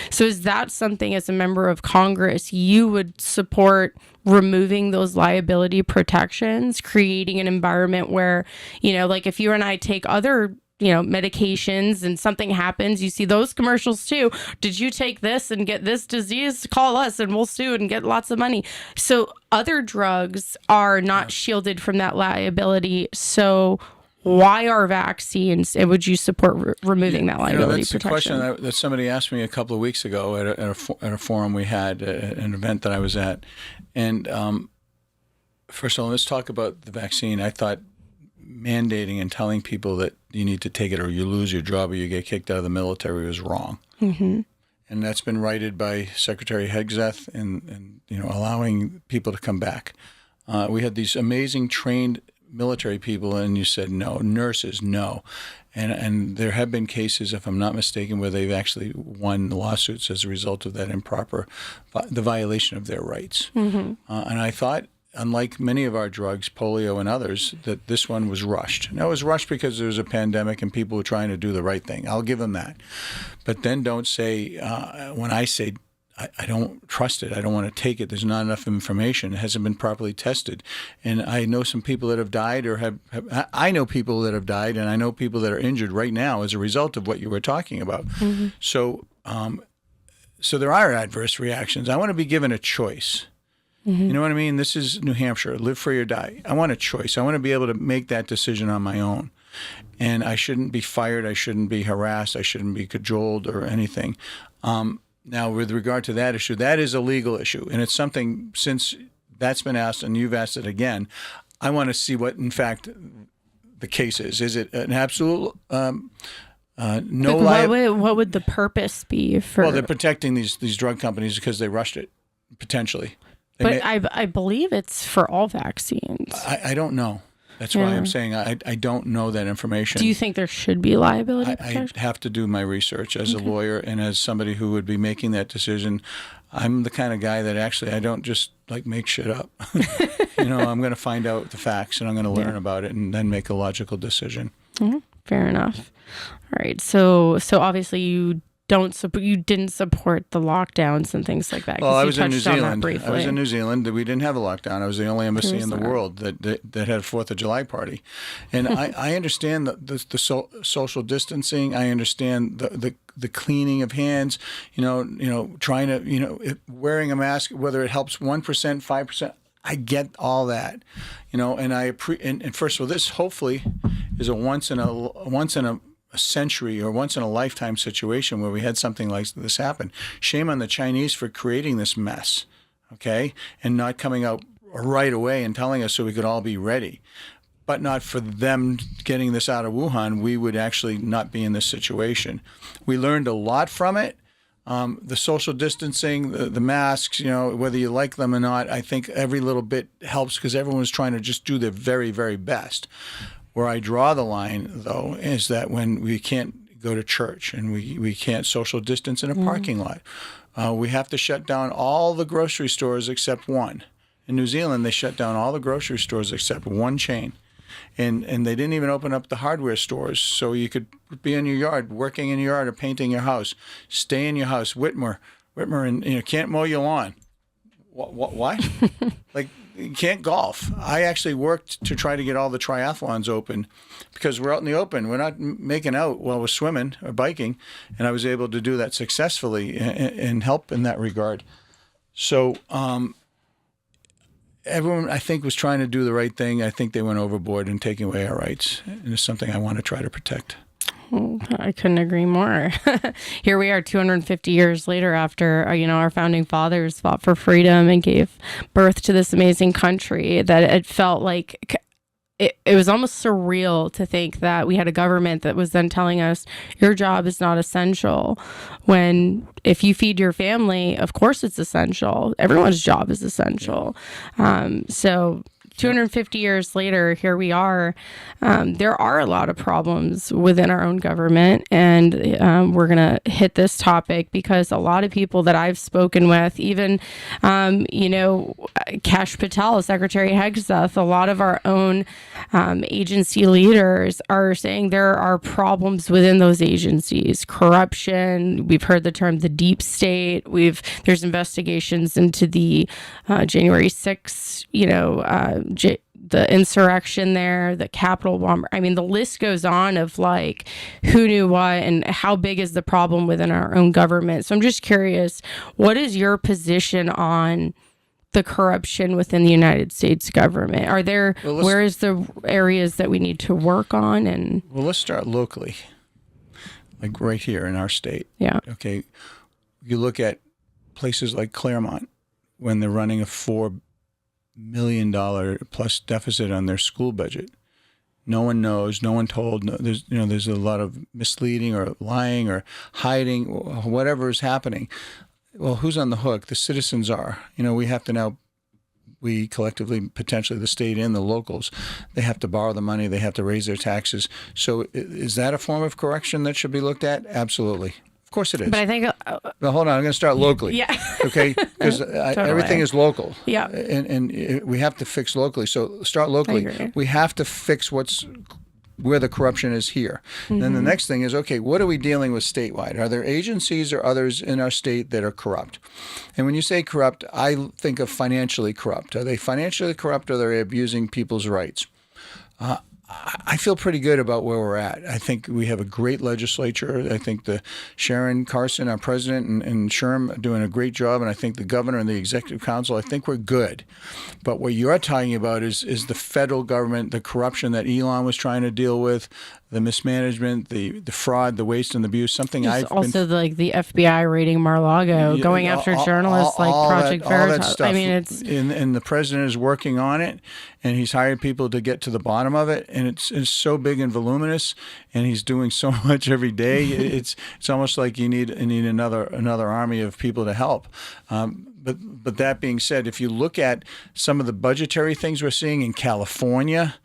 So is that something, as a member of Congress, you would support removing those liability protections, creating an environment where, if you and I take other, medications and something happens, you see those commercials too. Did you take this and get this disease? Call us and we'll sue and get lots of money. So other drugs are not shielded from that liability. So why are vaccines, and would you support removing that liability that's protection? That's a question that somebody asked me a couple of weeks ago at a forum we had, an event that I was at. And first of all, let's talk about the vaccine. I thought mandating and telling people that you need to take it or you lose your job or you get kicked out of the military was wrong. And that's been righted by Secretary Hegseth and allowing people to come back. We had these amazing trained military people, and you said no. Nurses, no. And there have been cases, if I'm not mistaken, where they've actually won lawsuits as a result of that the violation of their rights. And I thought, unlike many of our drugs, polio and others, that this one was rushed. Now, it was rushed because there was a pandemic and people were trying to do the right thing. I'll give them that. But then don't say, when I say, I don't trust it. I don't want to take it. There's not enough information. It hasn't been properly tested. And I know some people that have died I know people that have died, and I know people that are injured right now as a result of what you were talking about. So there are adverse reactions. I want to be given a choice. You know what I mean? This is New Hampshire. Live free or die. I want a choice. I want to be able to make that decision on my own. And I shouldn't be fired. I shouldn't be harassed. I shouldn't be cajoled or anything. Now, with regard to that issue, that is a legal issue. And it's something, since that's been asked and you've asked it again, I want to see what, in fact, the case is. Is it an absolute what would the purpose be for? Well, they're protecting these drug companies because they rushed it, potentially. I believe it's for all vaccines. I don't know. That's why I'm saying I don't know that information. Do you think there should be liability protection? I have to do my research as a lawyer and as somebody who would be making that decision. I'm the kind of guy that actually I don't just make shit up. I'm going to find out the facts and I'm going to learn about it and then make a logical decision. Fair enough. All right. So obviously you didn't support the lockdowns and things like that. Well, I was in New Zealand. We didn't have a lockdown. I was the only embassy in the world that had a 4th of July party. And I understand the social distancing. I understand the cleaning of hands, trying to, wearing a mask, whether it helps 1%, 5%. I get all that, and and first of all, this hopefully is a once in a a century or once in a lifetime situation where we had something like this happen. Shame on the Chinese for creating this mess, okay, and not coming out right away and telling us so we could all be ready. But not for them getting this out of Wuhan, we would actually not be in this situation. We learned a lot from it. The social distancing, the masks, whether you like them or not, I think every little bit helps because everyone's trying to just do their very, very best. Where I draw the line, though, is that when we can't go to church and we can't social distance in a parking lot, we have to shut down all the grocery stores except one. In New Zealand, they shut down all the grocery stores except one chain. And they didn't even open up the hardware stores, so you could be in your yard, working in your yard or painting your house. Stay in your house. Whitmer, and can't mow your lawn. What? Like, you can't golf. I actually worked to try to get all the triathlons open because we're out in the open. We're not making out while we're swimming or biking, and I was able to do that successfully and help in that regard. So everyone, I think, was trying to do the right thing. I think they went overboard in taking away our rights, and it's something I want to try to protect. I couldn't agree more. Here we are 250 years later after, our founding fathers fought for freedom and gave birth to this amazing country, that it felt like it was almost surreal to think that we had a government that was then telling us your job is not essential, when if you feed your family, of course it's essential. Everyone's job is essential. So 250 years later, here we are. There are a lot of problems within our own government, and we're going to hit this topic because a lot of people that I've spoken with, even, Kash Patel, Secretary Hegseth, a lot of our own agency leaders are saying there are problems within those agencies. Corruption, we've heard the term the deep state. There's investigations into the January 6th, the insurrection there, the Capitol bomber. I mean, the list goes on of like who knew what and how big is the problem within our own government. So I'm just curious, what is your position on the corruption within the United States government? Are there, where is the areas that we need to work on? And well, let's start locally, like right here in our state. Yeah. Okay. You look at places like Claremont when they're running a $4 million plus deficit on their school budget. No one knows. No one told. No, there's a lot of misleading or lying or hiding, or whatever is happening. Well, who's on the hook? The citizens are. We have to now. We collectively, potentially the state and the locals, they have to borrow the money. They have to raise their taxes. So, is that a form of correction that should be looked at? Absolutely. Of course it is. But I think... Well, hold on. I'm going to start locally. Yeah. Okay? Because Totally. Everything is local. Yeah. And we have to fix locally. So start locally. I agree. We have to fix where the corruption is here. Mm-hmm. Then the next thing is, okay, what are we dealing with statewide? Are there agencies or others in our state that are corrupt? And when you say corrupt, I think of financially corrupt. Are they financially corrupt or are they abusing people's rights? I feel pretty good about where we're at. I think we have a great legislature. I think Sharon Carson, our president, and Sherm are doing a great job. And I think the governor and the executive council, I think we're good. But what you're talking about is the federal government, the corruption that Elon was trying to deal with, the mismanagement, the fraud, the waste and the abuse, something It's I've also the FBI raiding Mar-a-Lago, going after journalists like Project Veritas. I mean, it's... And the president is working on it, and he's hired people to get to the bottom of it, and it's so big and voluminous, and he's doing so much every day. It's almost like you need another army of people to help. But that being said, if you look at some of the budgetary things we're seeing in California,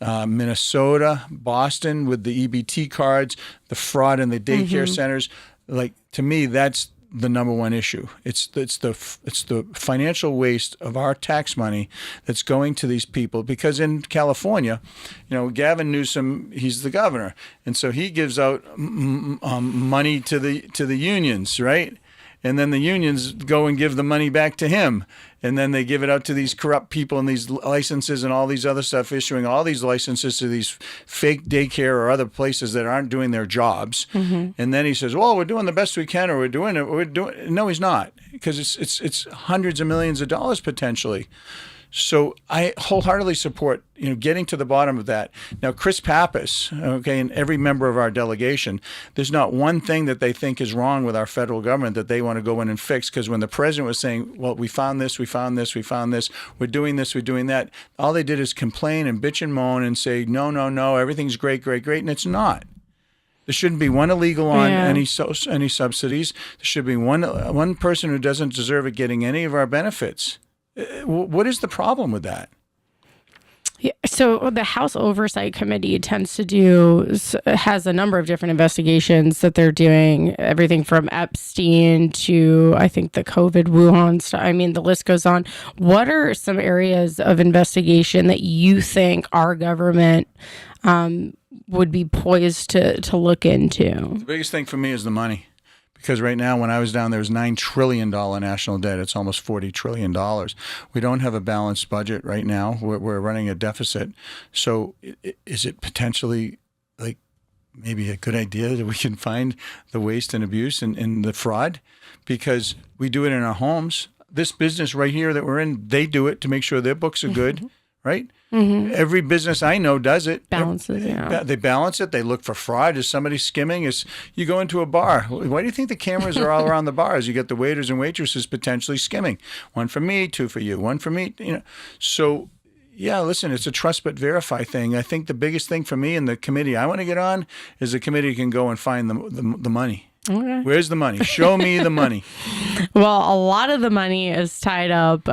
Minnesota, Boston with the EBT cards, the fraud in the daycare centers, like, to me, that's the number one issue. It's the financial waste of our tax money that's going to these people. Because in California, Gavin Newsom, he's the governor, and so he gives out money to the unions, right? And then the unions go and give the money back to him. And then they give it out to these corrupt people and these licenses and all these other stuff, issuing all these licenses to these fake daycare or other places that aren't doing their jobs. Mm-hmm. And then he says, well, we're doing the best we can, or we're doing it. No, he's not, because it's hundreds of millions of dollars potentially. So I wholeheartedly support, getting to the bottom of that. Now, Chris Pappas, okay, and every member of our delegation, there's not one thing that they think is wrong with our federal government that they want to go in and fix. Because when the president was saying, well, we found this, we found this, we found this, we're doing this, we're doing that, all they did is complain and bitch and moan and say, no, no, no, everything's great, great, great. And it's not. There shouldn't be one illegal on any subsidies. There should be one person who doesn't deserve it getting any of our benefits. What is the problem with that? Yeah, so the House Oversight Committee has a number of different investigations that they're doing, everything from Epstein to, I think, the COVID Wuhan stuff. I mean, the list goes on. What are some areas of investigation that you think our government would be poised to look into? The biggest thing for me is the money. Because right now, when I was down there, was $9 trillion national debt. It's almost $40 trillion. We don't have a balanced budget right now. We're running a deficit. So is it potentially like maybe a good idea that we can find the waste and abuse and the fraud? Because we do it in our homes. This business right here that we're in, they do it to make sure their books are good, right? Mm-hmm. Every business I know does it. Balances, yeah. They balance it. They look for fraud. Is somebody skimming? You go into a bar. Why do you think the cameras are all around the bars? You get the waiters and waitresses potentially skimming. One for me, two for you. One for me. So, yeah, listen, it's a trust but verify thing. I think the biggest thing for me and the committee I want to get on is the committee can go and find the money. Okay. Where's the money? Show me the money. Well, a lot of the money is tied up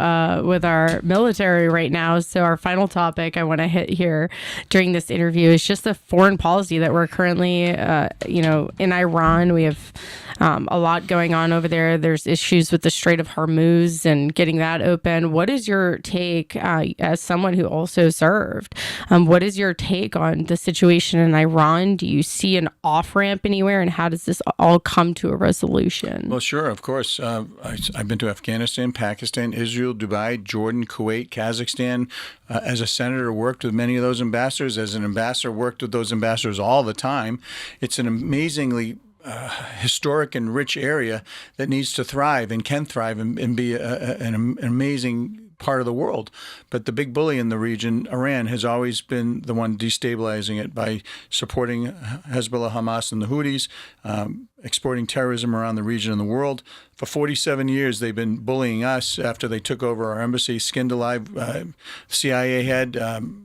with our military right now. So our final topic I want to hit here during this interview is just the foreign policy that we're currently, in Iran. We have a lot going on over there. There's issues with the Strait of Hormuz and getting that open. What is your take as someone who also served? What is your take on the situation in Iran? Do you see an off-ramp anywhere? And how does this all come to a resolution? Well, sure, of course. I've been to Afghanistan, Pakistan, Israel, Dubai, Jordan, Kuwait, Kazakhstan. As a senator, worked with many of those ambassadors. As an ambassador, worked with those ambassadors all the time. It's an amazingly historic and rich area that needs to thrive and can thrive and be an amazing part of the world. But the big bully in the region, Iran, has always been the one destabilizing it by supporting Hezbollah, Hamas, and the Houthis, exporting terrorism around the region and the world. For 47 years, they've been bullying us after they took over our embassy, skinned alive CIA head,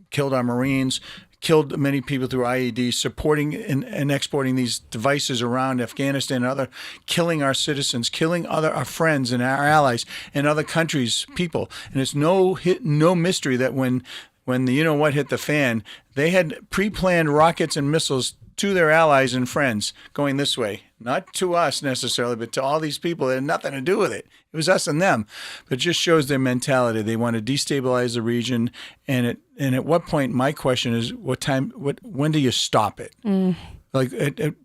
killed our Marines, killed many people through IEDs, supporting and exporting these devices around Afghanistan and other, killing our citizens, killing our friends and our allies and other countries' people. And it's no mystery that when the you-know-what hit the fan, they had pre-planned rockets and missiles to their allies and friends going this way. Not to us necessarily, but to all these people that had nothing to do with it. It was us and them. But it just shows their mentality. They want to destabilize the region. And at what point, my question is, when do you stop it? Like,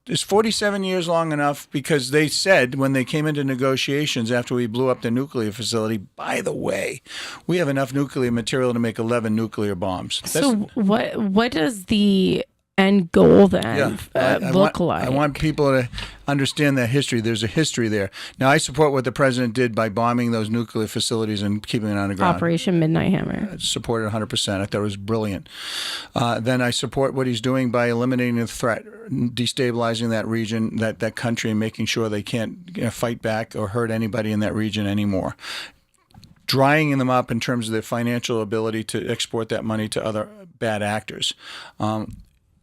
is 47 years long enough? Because they said when they came into negotiations after we blew up the nuclear facility, by the way, we have enough nuclear material to make 11 nuclear bombs. So what does the end goal then look like? I want people to understand that history. There's a history there. Now, I support what the president did by bombing those nuclear facilities and keeping it on the ground. Operation Midnight Hammer. I support it 100%. I thought it was brilliant. Then I support what he's doing by eliminating the threat, destabilizing that region, that country, and making sure they can't fight back or hurt anybody in that region anymore. Drying them up in terms of their financial ability to export that money to other bad actors.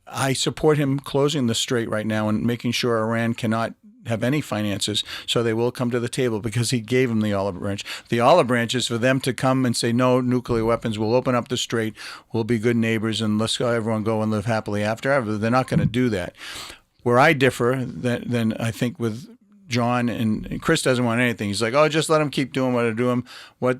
I support him closing the strait right now and making sure Iran cannot have any finances, so they will come to the table because he gave them the olive branch. The olive branch is for them to come and say, no nuclear weapons, we'll open up the strait, we'll be good neighbors, and let's everyone go and live happily after ever. They're not going to do that. Where I differ than I think with John and Chris doesn't want anything. He's like, oh, just let them keep doing what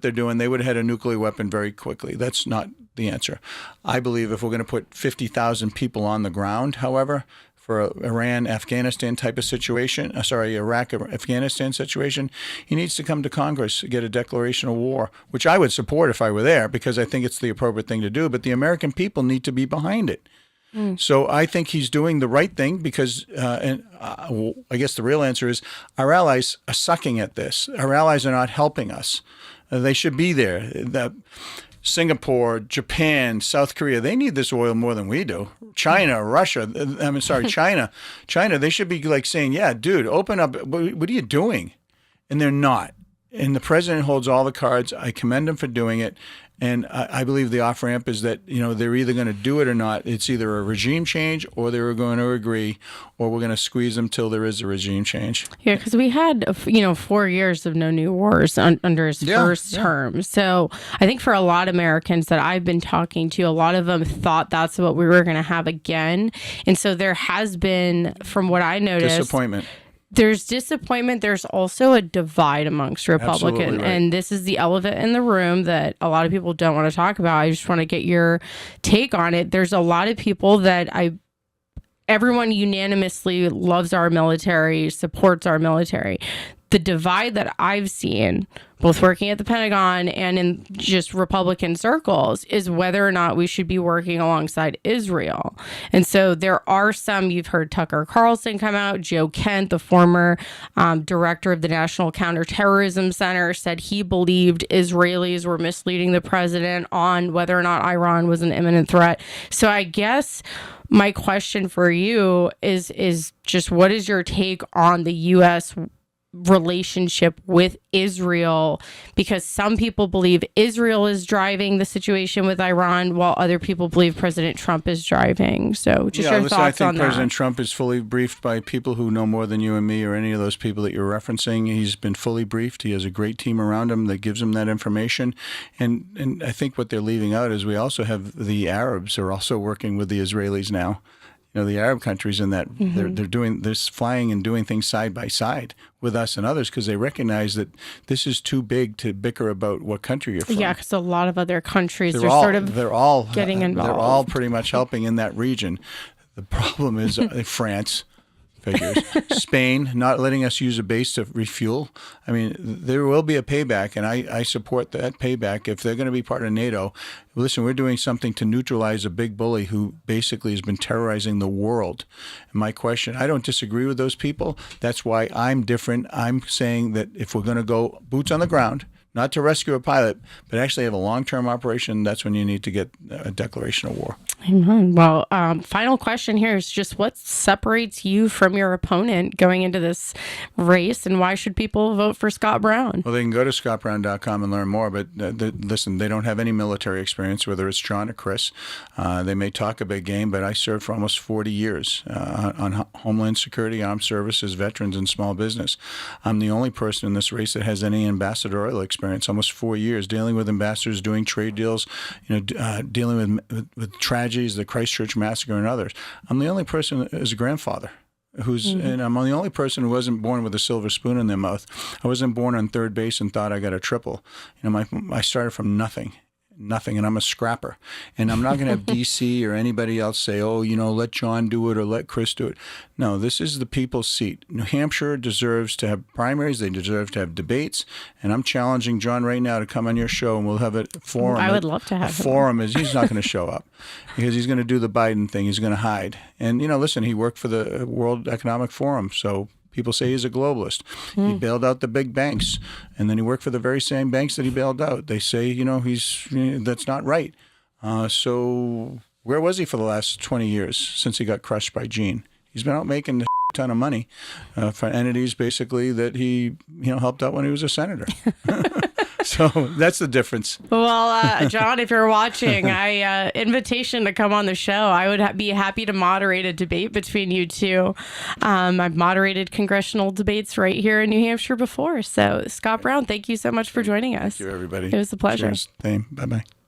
they're doing. They would have had a nuclear weapon very quickly. That's not the answer. I believe if we're going to put 50,000 people on the ground, however, for a Iran-Afghanistan type of situation, Iraq-Afghanistan situation, he needs to come to Congress, get a declaration of war, which I would support if I were there because I think it's the appropriate thing to do. But the American people need to be behind it. So I think he's doing the right thing because, I guess the real answer is our allies are sucking at this. Our allies are not helping us. They should be there. Singapore, Japan, South Korea, they need this oil more than we do. China, Russia, China, they should be like saying, yeah, dude, open up. What are you doing? And they're not. And the president holds all the cards. I commend him for doing it. And I believe the off-ramp is that, they're either going to do it or not. It's either a regime change or they're going to agree, or we're going to squeeze them till there is a regime change. Yeah, because we had, 4 years of no new wars under his first term. So I think for a lot of Americans that I've been talking to, a lot of them thought that's what we were going to have again. And so there has been, from what I noticed, disappointment. There's disappointment. There's also a divide amongst Republicans. Right. And this is the elephant in the room that a lot of people don't want to talk about. I just want to get your take on it. There's a lot of people that everyone unanimously loves our military, supports our military. The divide that I've seen, both working at the Pentagon and in just Republican circles, is whether or not we should be working alongside Israel. And so there are some, you've heard Tucker Carlson come out, Joe Kent, the former director of the National Counterterrorism Center, said he believed Israelis were misleading the president on whether or not Iran was an imminent threat. So I guess my question for you is just, what is your take on the U.S. relationship with Israel? Because some people believe Israel is driving the situation with Iran, while other people believe President Trump is driving. So just your thoughts on that. I think President Trump is fully briefed by people who know more than you and me or any of those people that you're referencing. He's been fully briefed. He has a great team around him that gives him that information. And I think what they're leaving out is we also have the Arabs are also working with the Israelis now. The Arab countries in that they're flying and doing things side by side with us and others because they recognize that this is too big to bicker about what country you're from. Yeah, because a lot of other countries they're all getting involved. They're all pretty much helping in that region. The problem is France. Figures. Spain not letting us use a base to refuel. I mean, there will be a payback, and I support that payback if they're going to be part of NATO. Listen, we're doing something to neutralize a big bully who basically has been terrorizing the world. And my question, I don't disagree with those people. That's why I'm different. I'm saying that if we're going to go boots on the ground, not to rescue a pilot, but actually have a long-term operation, that's when you need to get a declaration of war. Amen. Well, final question here is just what separates you from your opponent going into this race, and why should people vote for Scott Brown? Well, they can go to scottbrown.com and learn more, but listen, they don't have any military experience, whether it's John or Chris. They may talk a big game, but I served for almost 40 years on Homeland Security, Armed Services, Veterans, and Small Business. I'm the only person in this race that has any ambassadorial experience. Almost 4 years dealing with ambassadors, doing trade deals, dealing with tragedies, the Christchurch massacre, and others. I'm the only person as a grandfather and I'm the only person who wasn't born with a silver spoon in their mouth. I wasn't born on third base and thought I got a triple. I started from nothing, and I'm a scrapper. And I'm not going to have DC or anybody else say, let John do it or let Chris do it. No, this is the people's seat. New Hampshire deserves to have primaries. They deserve to have debates. And I'm challenging John right now to come on your show, and we'll have a forum. I would love to have a forum. He's not going to show up because he's going to do the Biden thing. He's going to hide. And, listen, he worked for the World Economic Forum, so people say he's a globalist. He bailed out the big banks, and then he worked for the very same banks that he bailed out. They say, that's not right. So where was he for the last 20 years since he got crushed by Gene? He's been out making a ton of money for entities basically that he helped out when he was a senator. So that's the difference. Well, John, if you're watching, invitation to come on the show. I would be happy to moderate a debate between you two. I've moderated congressional debates right here in New Hampshire before. So, Scott Brown, thank you so much for joining us. Thank you, everybody. It was a pleasure. Cheers. Bye-bye.